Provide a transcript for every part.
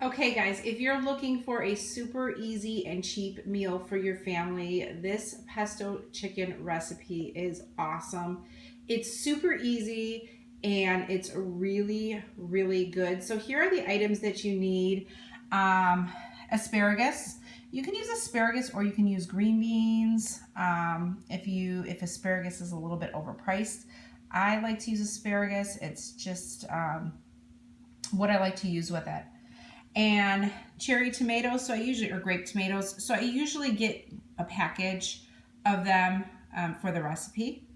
Okay guys, if you're looking for a super easy and cheap meal for your family, this pesto chicken recipe is awesome. It's super easy and it's really, really good. So here are the items that you need. Asparagus. You can use asparagus or you can use green beans if asparagus is a little bit overpriced. I like to use asparagus. It's just what I like to use with it. And cherry tomatoes, or grape tomatoes, so I usually get a package of them for the recipe.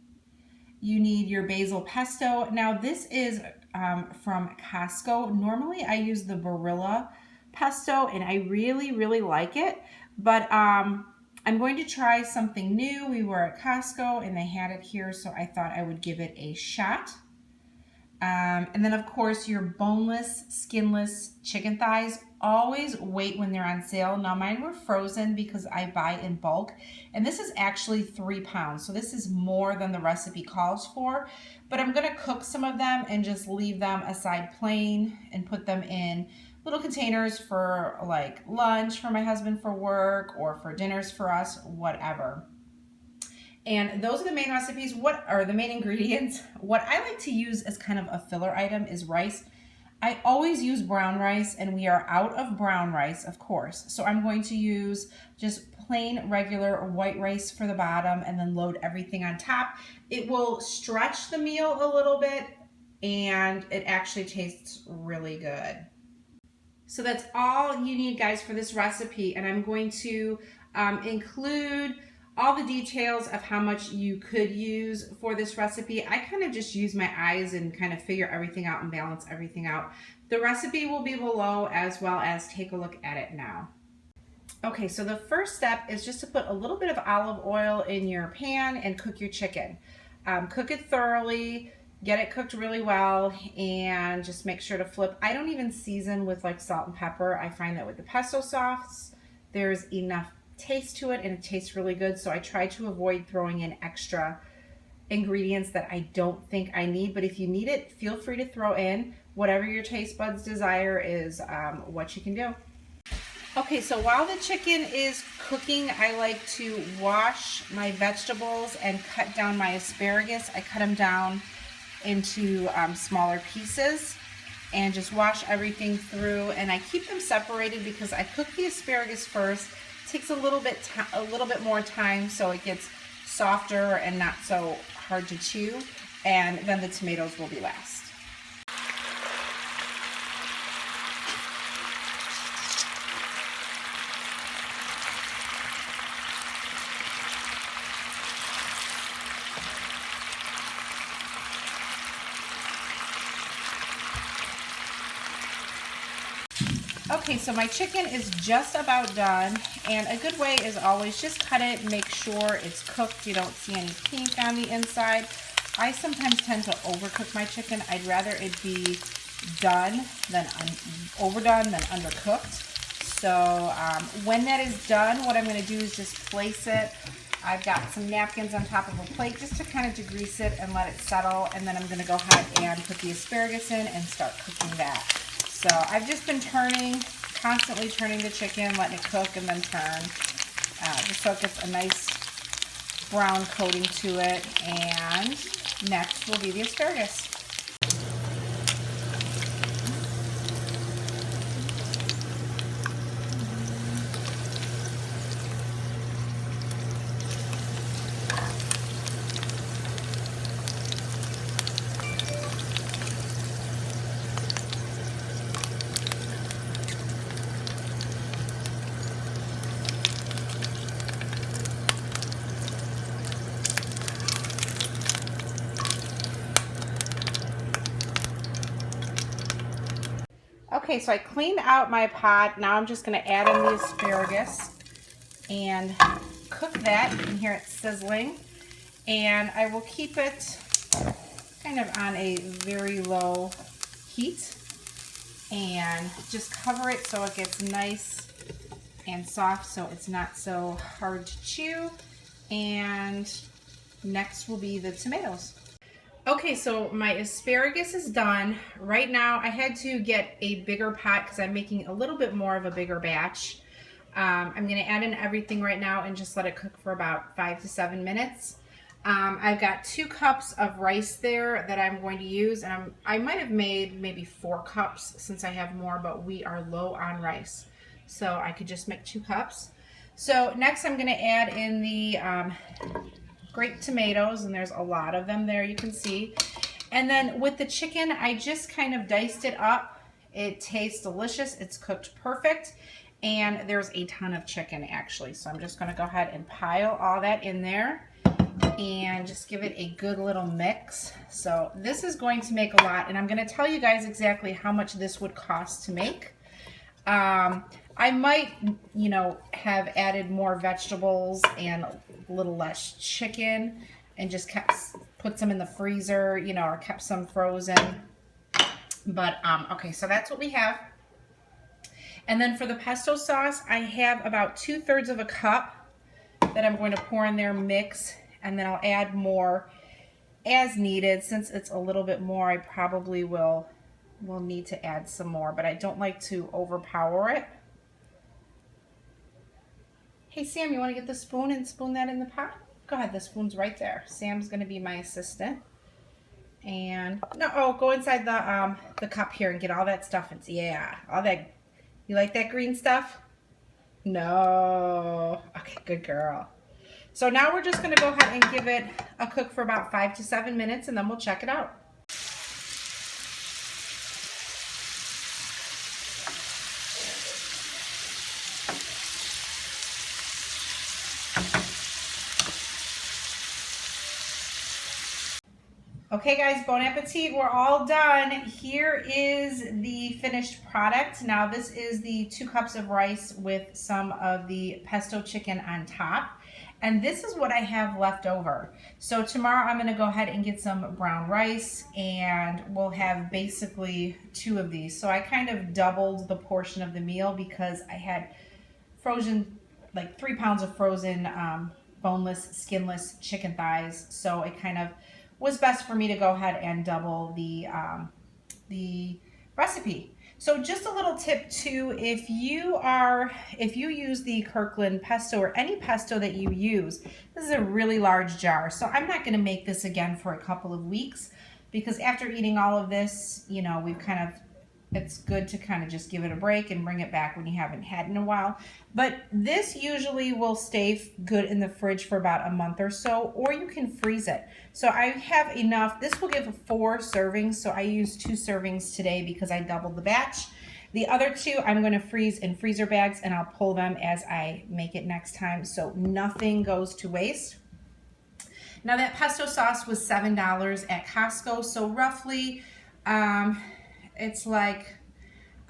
You need your basil pesto. Now this is from Costco. Normally I use the Barilla pesto and I really, really like it, but I'm going to try something new. We were at Costco and they had it here, so I thought I would give it a shot. And then of course your boneless, skinless chicken thighs. Always wait when they're on sale. Now mine were frozen because I buy in bulk, and this is actually 3 pounds. So this is more than the recipe calls for, but I'm gonna cook some of them and just leave them aside plain and put them in little containers for like lunch for my husband for work or for dinners for us, whatever. And those are the main recipes. What are the main ingredients? What I like to use as kind of a filler item is rice. I always use brown rice, and we are out of brown rice, of course. So I'm going to use just plain regular white rice for the bottom and then load everything on top. It will stretch the meal a little bit and it actually tastes really good. So that's all you need, guys, for this recipe. And I'm going to include all the details of how much you could use for this recipe. I kind of just use my eyes and kind of figure everything out and balance everything out. The recipe will be below, as well as take a look at it now. Okay, so the first step is just to put a little bit of olive oil in your pan and cook your chicken. Cook it thoroughly, get it cooked really well, and just make sure to flip. I don't even season with like salt and pepper. I find that with the pesto sauce, there's enough taste to it and it tastes really good. So I try to avoid throwing in extra ingredients that I don't think I need. But if you need it, feel free to throw in whatever your taste buds desire is what you can do. Okay, so while the chicken is cooking, I like to wash my vegetables and cut down my asparagus. I cut them down into smaller pieces and just wash everything through, and I keep them separated because I cook the asparagus first. It takes a little bit more time so it gets softer and not so hard to chew, and then the tomatoes will be last. Okay, so my chicken is just about done, and a good way is always just cut it, make sure it's cooked, you don't see any pink on the inside. I sometimes tend to overcook my chicken. I'd rather it be done than overdone than undercooked. So when that is done, what I'm going to do is just place it. I've got some napkins on top of a plate just to kind of degrease it and let it settle, and then I'm going to go ahead and put the asparagus in and start cooking that. So I've just been constantly turning the chicken, letting it cook and then turn, just so it gets a nice brown coating to it. And next will be the asparagus. Okay, so I cleaned out my pot. Now I'm just going to add in the asparagus and cook that. You can hear it sizzling. And I will keep it kind of on a very low heat and just cover it so it gets nice and soft so it's not so hard to chew. And next will be the tomatoes. Okay, so my asparagus is done. Right now, I had to get a bigger pot because I'm making a little bit more of a bigger batch. I'm going to add in everything right now and just let it cook for about 5 to 7 minutes. I've got 2 cups of rice there that I'm going to use, and I might have made maybe 4 cups since I have more, but we are low on rice. So I could just make 2 cups. So next I'm going to add in the grape tomatoes, and there's a lot of them there, you can see. And then with the chicken, I just kind of diced it up. It tastes delicious. It's cooked perfect. And there's a ton of chicken actually. So I'm just gonna go ahead and pile all that in there and just give it a good little mix. So this is going to make a lot, and I'm gonna tell you guys exactly how much this would cost to make. I might, have added more vegetables and a little less chicken and just put some in the freezer, or kept some frozen. But, okay, so that's what we have. And then for the pesto sauce, I have about 2/3 of a cup that I'm going to pour in there, mix, and then I'll add more as needed. Since it's a little bit more, I probably will need to add some more, but I don't like to overpower it. Hey, Sam, you want to get the spoon and spoon that in the pot? Go ahead, the spoon's right there. Sam's going to be my assistant. And, go inside the cup here and get all that stuff. Yeah, all that. You like that green stuff? No. Okay, good girl. So now we're just going to go ahead and give it a cook for about 5 to 7 minutes, and then we'll check it out. Okay guys, bon appetit, we're all done. Here is the finished product. Now this is the 2 cups of rice with some of the pesto chicken on top. And this is what I have left over. So tomorrow I'm gonna go ahead and get some brown rice, and we'll have basically 2 of these. So I kind of doubled the portion of the meal because I had frozen, like 3 pounds of frozen boneless, skinless chicken thighs. So it kind of was best for me to go ahead and double the recipe. So just a little tip too, if you use the Kirkland pesto or any pesto that you use, this is a really large jar. So I'm not going to make this again for a couple of weeks, because after eating all of this, it's good to kind of just give it a break and bring it back when you haven't had it in a while. But this usually will stay good in the fridge for about a month or so, or you can freeze it. So I have enough. This will give 4 servings, so I used 2 servings today because I doubled the batch. The other 2 I'm going to freeze in freezer bags, and I'll pull them as I make it next time, so nothing goes to waste. Now that pesto sauce was $7 at Costco, so roughly it's like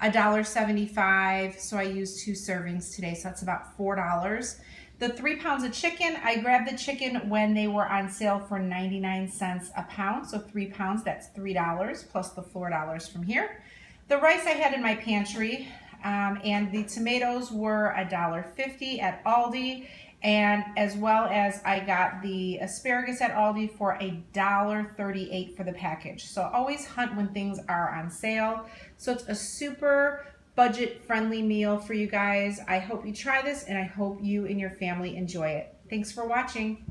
$1.75, so I used 2 servings today, so that's about $4. The 3 pounds of chicken, I grabbed the chicken when they were on sale for 99 cents a pound, so 3 pounds, that's $3, plus the $4 from here. The rice I had in my pantry, and the tomatoes were $1.50 at Aldi, and as well as I got the asparagus at Aldi for $1.38 for the package. So always hunt when things are on sale. So it's a super budget friendly meal for you guys. I hope you try this, and I hope you and your family enjoy it. Thanks for watching.